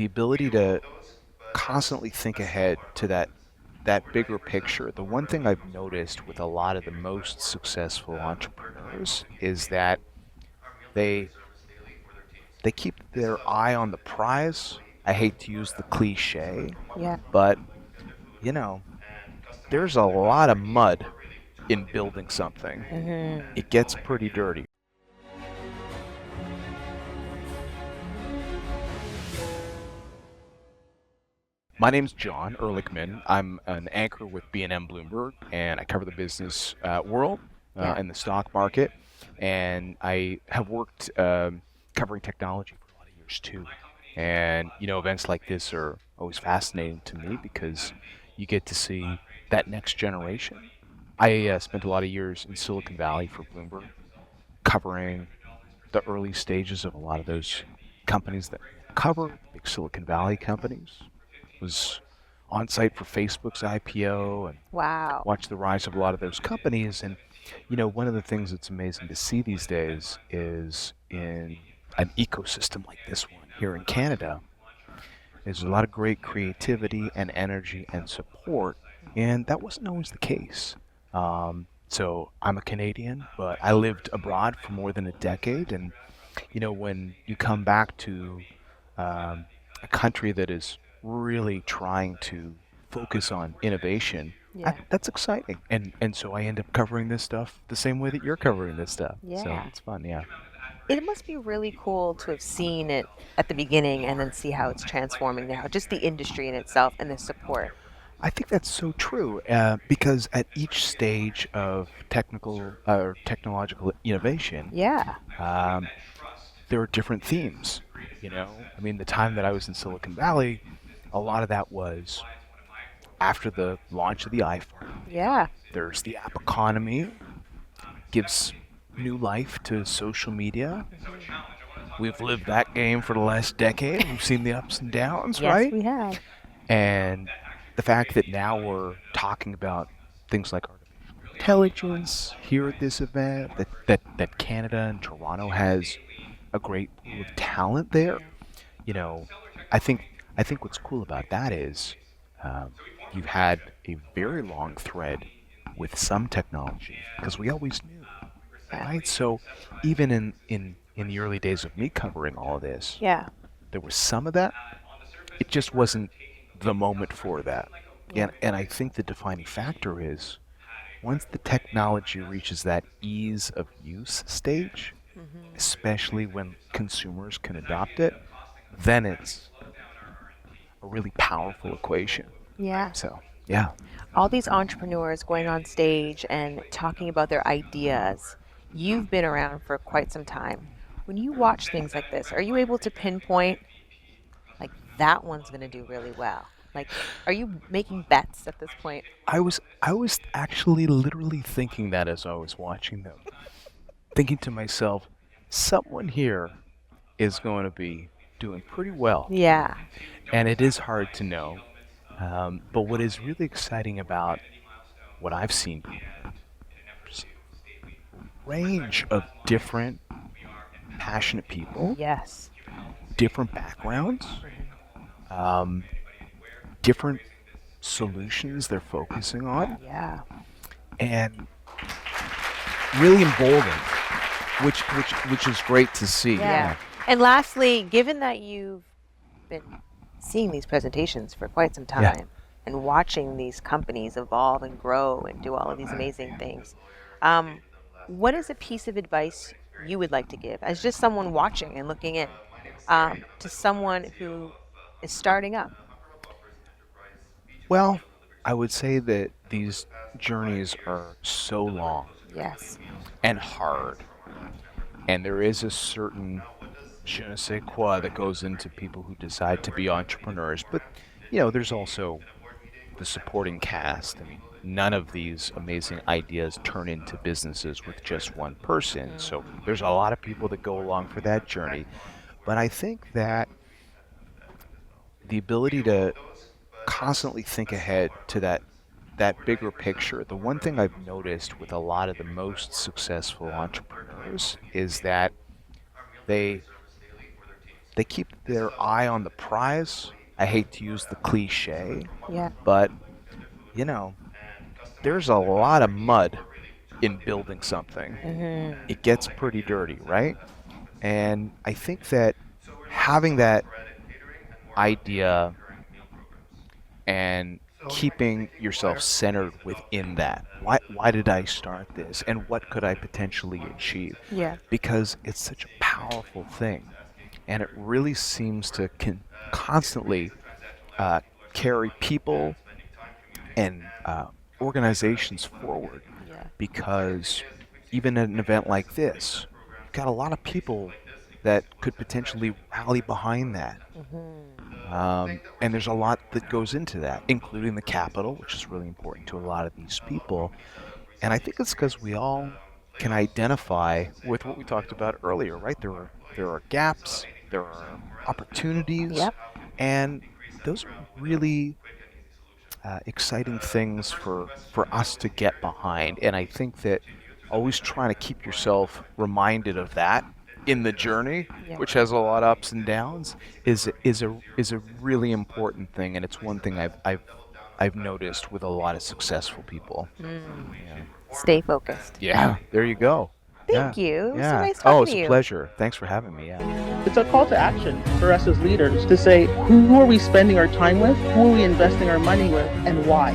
the ability to constantly think ahead to that bigger picture. The one thing I've noticed with a lot of the most successful entrepreneurs is that they they keep their eye on the prize. I hate to use the cliche, Yeah. but you know, there's a lot of mud in building something. Hmm. It gets pretty dirty. My name's Jon Erlichman. I'm an anchor with BNN Bloomberg, and I cover the business world Yeah. and the stock market. And I have worked covering technology for a lot of years too. And events like this are always fascinating to me because you get to see that next generation. I spent a lot of years in Silicon Valley for Bloomberg, covering the early stages of a lot of those companies that cover big Silicon Valley companies. Was on site for Facebook's IPO and Wow. watched the rise of a lot of those companies. And one of the things that's amazing to see these days is in an ecosystem like this one here in Canada, there's a lot of great creativity and energy and support, and that wasn't always the case. So I'm a Canadian, but I lived abroad for more than a decade, and when you come back to a country that is really trying to focus on innovation, Yeah. that's exciting. And so I end up covering this stuff the same way that you're covering this stuff. So Yeah. it's fun, yeah. It must be really cool to have seen it at the beginning and then see how it's transforming now, just the industry in itself and the support. I think that's so true because at each stage of technical or technological innovation, Yeah. um, there are different themes. I mean, the time that I was in Silicon Valley, a lot of that was after the launch of the iPhone. Yeah. There's the app economy, gives new life to social media. We've lived that game for the last decade. We've seen the ups and downs, Yes, right? we have. And the fact that now we're talking about things like artificial intelligence here at this event, that Canada and Toronto has a great pool of talent there. You know, I think I think what's cool about that is you've had a very long thread with some technology because we always knew, Yeah. right? So even in the early days of me covering all of this, Yeah. there was some of that. It just wasn't the moment for that. Yeah. And I think the defining factor is once the technology reaches that ease of use stage, Hmm. especially when consumers can adopt it, then it's a really powerful equation. Yeah. So, yeah. All these entrepreneurs going on stage and talking about their ideas. You've been around for quite some time. When you watch things like this, are you able to pinpoint like that one's going to do really well? Like, are you making bets at this point? I was actually literally thinking that as I was watching them, thinking to myself, someone here is going to be doing pretty well. Yeah. And it is hard to know. But what is really exciting about what I've seen, is a range of different passionate people, Yes. different backgrounds, Hmm. um, different solutions they're focusing on, Yeah. and really emboldened, which is great to see. Yeah. Yeah, And lastly, given that you've been seeing these presentations for quite some yeah. time and watching these companies evolve and grow and do all of these amazing things, um, what is a piece of advice you would like to give as just someone watching and looking in to someone who is starting up? Well, I would say that these journeys are so long Yes. and hard, and there is a certain je ne sais quoi that goes into people who decide to be entrepreneurs. But there's also the supporting cast. I mean, none of these amazing ideas turn into businesses with just one person. So Mm. there's a lot of people that go along for that journey. But I think that the ability to constantly think ahead to that bigger picture. The one thing I've noticed with a lot of the most successful entrepreneurs is that they they keep their eye on the prize. I hate to use the cliche, Yeah. but you know, there's a lot of mud in building something. Hmm. It gets pretty dirty, right? And I think that having that idea and keeping yourself centered within that. Why did I start this? And what could I potentially achieve? Yeah. Because it's such a powerful thing. And it really seems to constantly uh, carry people and organizations forward. Yeah. Because even at an event like this, you've got a lot of people that could potentially rally behind that. Hmm. And there's a lot that goes into that, including the capital, which is really important to a lot of these people. And I think it's because we all can identify with what we talked about earlier, right? There are gaps, there are opportunities, Yep. and those are really exciting things for us to get behind. And I think that always trying to keep yourself reminded of that in the journey, Yeah. which has a lot of ups and downs, is a really important thing. And it's one thing I've noticed with a lot of successful people. Mm. Yeah. Stay focused. Yeah. There you go. Yeah. Thank you. It was so Yeah. nice Oh, talking it's to a you. pleasure. Thanks for having me. Yeah. It's a call to action for us as leaders to say, who are we spending our time with? Who are we investing our money with? And why?